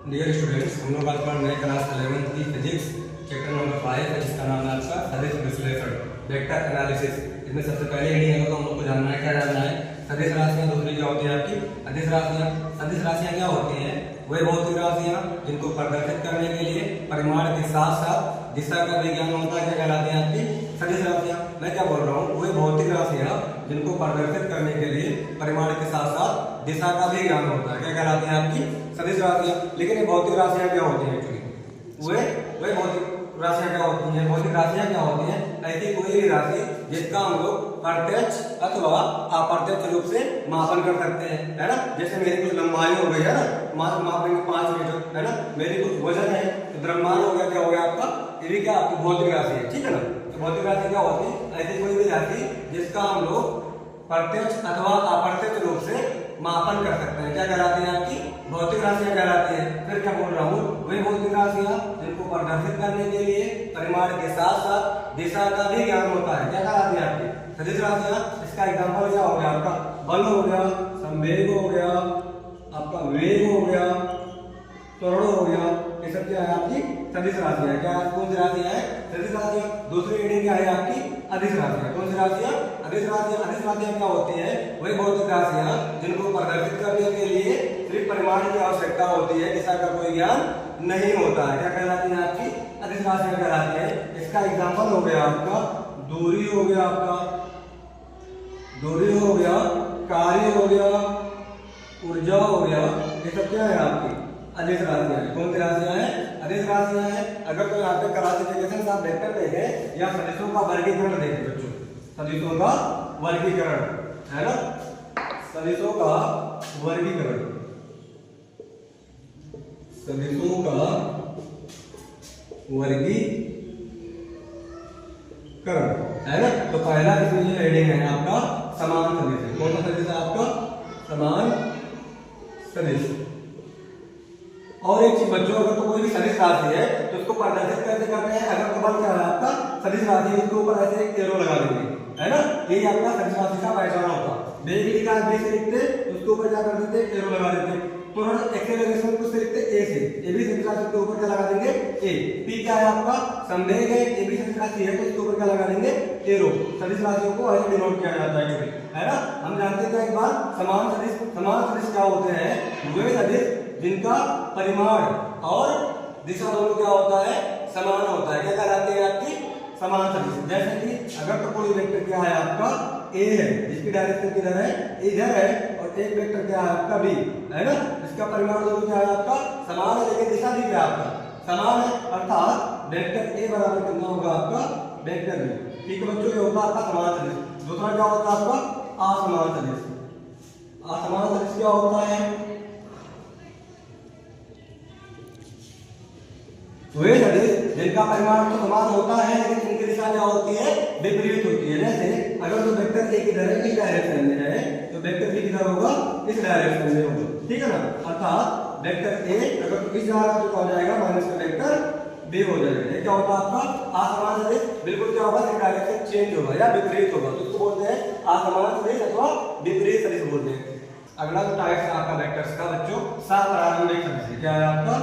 Dear students, हम लोग आज पढ़ रहे हैं क्लास 11 की फिजिक्स चैप्टर नंबर 5 है, जिसका नाम है आपका सदिश विश्लेषण वेक्टर एनालिसिस। इसमें सबसे पहले हेडिंग है तो हम लोग को जानना है, क्या जानना है, सदिश राशियां। दूसरी क्या होती है आपकी अदिश राशियां। सदिश राशियां क्या होती हैं? वे भौतिक राशियां जिनको प्रदर्शित करने के लिए परिमाण के साथ साथ दिशा का भी ज्ञान होता है। क्या कहलाती हैं आपकी सदिश राशियां। मैं क्या बोल रहा हूँ, वे भौतिक राशियां जिनको प्रदर्शित करने के लिए परिमाण के साथ साथ दिशा का भी ज्ञान होता है। क्या कहलाती हैं आपकी सदिश राशियां। लेकिन ये भौतिक राशियां क्या होती हैं एक्चुअली? वे भौतिक राशियां क्या होती हैं? भौतिक राशियां क्या होती हैं? ऐसी कोई भी राशि जिसका हम लोग प्रत्यक्ष अथवा अप्रत्यक्ष रूप से मापन कर सकते हैं, है ना। जैसे मेरी कुछ लंबाई हो गई है ना, मापेंगे 5 मीटर, है ना। मेरी कुछ वजन है तो द्रव्यमान हो गया, क्या हो गया आपका, ये भी क्या आपकी भौतिक राशि है, ठीक है ना। तो भौतिक राशि क्या होती है? ऐसी कोई भी राशि जिसका हम लोग प्रत्यक्ष अथवा अप्रत्यक्ष रूप से मापन कर सकते हैं। क्या कहलाती है आपकी भौतिक राशियां कहलाती है। फिर क्या बोल रहा हूँ, वही भौतिक राशियां जिनको प्रदर्शित करने के लिए परिमाण के साथ साथ दिशा का भी ज्ञान होता है। क्या कहलाती है आपकी सदिश राशियां। इसका एग्जाम्पल क्या हो गया आपका, बल हो गया, संवेग हो गया, आपका वेग हो गया, त्वरण हो गया। ये सब क्या है आपकी सदिश राशियां। क्या कौन सी राशियां है? सदिश राशियां। दूसरी हेडिंग क्या है आपकी अदिश राशियां। कौन सी राशियां? अदिश राशियां। अदिश राशियां क्या होती है? वही भौतिक राशियां जिनको प्रदर्शित करने के लिए सिर्फ परिमाण की आवश्यकता होती है, दिशा का कोई ज्ञान नहीं होता है। क्या कहलाती है आपकी अदिश राशियां कहलाती है। इसका एग्जाम्पल हो गया आपका दूरी हो गया, आपका दूरी हो गया, कार्य हो गया, ऊर्जा हो गया। ये सब क्या है आपकी अदिश राशियां है। कौन सी राशियां है? अदिश राशियां है। अगर कोई आपके क्लासिफिकेशन आप वेक्टर देखें या सदिशों का वर्गीकरण देखें बच्चों, सदिशों का वर्गीकरण, है ना, सदिशों का वर्गीकरण, सदिशों का वर्गीकरण, है ना। तो पहला इसमें जो हेडिंग है आपका समान सदिश। कौन सा सदिश है आपका? समान सदिश। और एक चीज बच्चों, अगर तो कोई भी सदिश राशि है तो उसको प्रदर्शित कैसे करते हैं? अगर तो बल क्या है आपका सदिश राशि, इसके ऊपर ऐसे एक एरो लगा देंगे, है ना। यही आपका सदिश राशि का पहचान होता है। वेग लिखा है, बी से लिखते, उसके ऊपर क्या कर देते, एरो लगा देते। त्वरण एक्सेलरेशन को लिखते ए से, ए भी सदिश राशि के ऊपर क्या लगा देंगे, ए। पी क्या है आपका संवेग है, ए भी सदिश राशि है तो इसके ऊपर क्या लगा देंगे, एरो। सदिश राशियों को ऐसे डिनोट किया जाता है ना। हम जानते हैं एक बार समान सदिश। समान सदिश क्या होते हैं? वे सदिश जिनका परिमाण और दिशा दोनों क्या होता है, समान होता है। क्या कहलाते हैं आपकी समान सदिश। जैसे कि अगर तो कोई वेक्टर क्या है आपका ए है, जिसकी डायरेक्शन किधर है, इधर है, और एक वेक्टर क्या है आपका बी, है ना। इसका परिमाण दोनों क्या है आपका समान है, लेकिन दिशा भी क्या आपका समान है। अर्थात वेक्टर ए बराबर कितना होगा आपका वेक्टर बी। ठीक है बच्चों, ये होता है आपका समान सदिश। दूसरा क्या होता है आपका असमान सदिश। असमान सदिश क्या होता है? वे सदिश जिनका परिमाण तो समान होता है लेकिन इनकी दिशा क्या होती है, विपरीत होती है। जैसे अगर तो वेक्टर ए किधर है, इस डायरेक्शन में है, तो वेक्टर बी किधर होगा, इस डायरेक्शन में होगा, ठीक है ना। अर्थात वेक्टर ए अगर तो इस डायरेक्शन में हो जाएगा, माइनस का वेक्टर बी हो जाएगा। ये क्या होता है आपका असमान सदिश। बिल्कुल क्या होगा, डायरेक्शन चेंज होगा या विपरीत होगा, तो इसको बोलते हैं असमान सदिश अथवा विपरीत सदिश बोलते हैं। अगला जो टाइप है आपका वेक्टर्स का बच्चों, सप्रारंभिक सदिश। क्या है आपका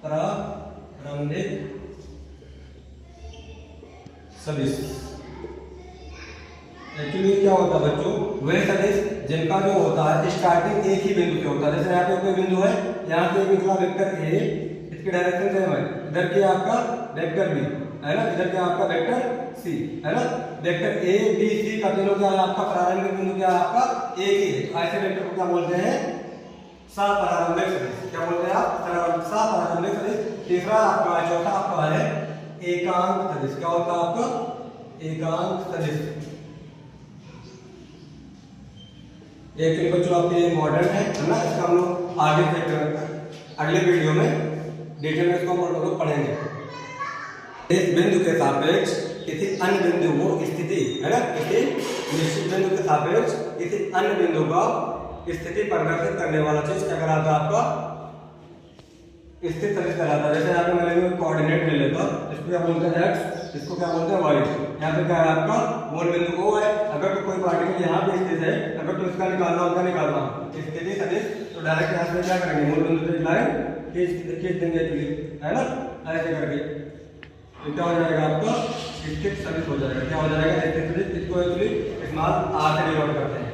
प्रारंभिक सदिश। एक्चुअली क्या होता है बच्चों, वे सदिश जिनका जो होता है स्टार्टिंग एक ही बिंदु से होता है। जैसे यहाँ पे कोई बिंदु है, यहाँ पे निकला वेक्टर ए, इसकी डायरेक्शन सेम है, इधर के आपका वेक्टर बी, है ना, इधर के आपका वेक्टर सी, है ना। वेक्टर ए बी सी का तीनों क्या है आपका प्रारंभिक बिंदु क्या है आपका एक ही है। ऐसे वेक्टर को क्या बोलते हैं, सप्रारंभिक सदिश। क्या बोलते हैं आप, सप्रारंभिक सदिश। तीसरा आपका, चौथा आपका है एकांक सदिश। क्या होता है आपका एकांक सदिश। एक्चुअली बच्चों आपके मॉडर्न है ना, इसका हम लोग आगे अगले वीडियो में डिटेल में इसको हम लोग पढ़ेंगे। इस बिंदु के सापेक्ष किसी अन्य बिंदु को स्थिति, है ना, किसी निश्चित बिंदु के सापेक्ष किसी अन्य बिंदु का स्थिति प्रदर्शित करने वाला चीज क्या कराता है आपका स्थिर सदिश कहलाता है। जैसे यहाँ पे मैंने कोऑर्डिनेट ले लेता, इसको क्या बोलते हैं एक्स, इसको क्या बोलते हैं वॉइड। यहाँ पे क्या है आपका मूल बिंदु O है। अगर तो कोई पार्टिकल यहाँ पे स्थित है, अगर तो इसका निकालना स्थिति सदिश, तो डायरेक्ट यहाँ से क्या करेंगे, मूल बिंदु से लाइन खींच देंगे है ना, ऐसे करके तो क्या हो जाएगा आपका स्थित सदिश हो जाएगा। क्या हो जाएगा स्थित सदिश, इसको एक्चुअली स्मॉल r से डिनोट करते हैं।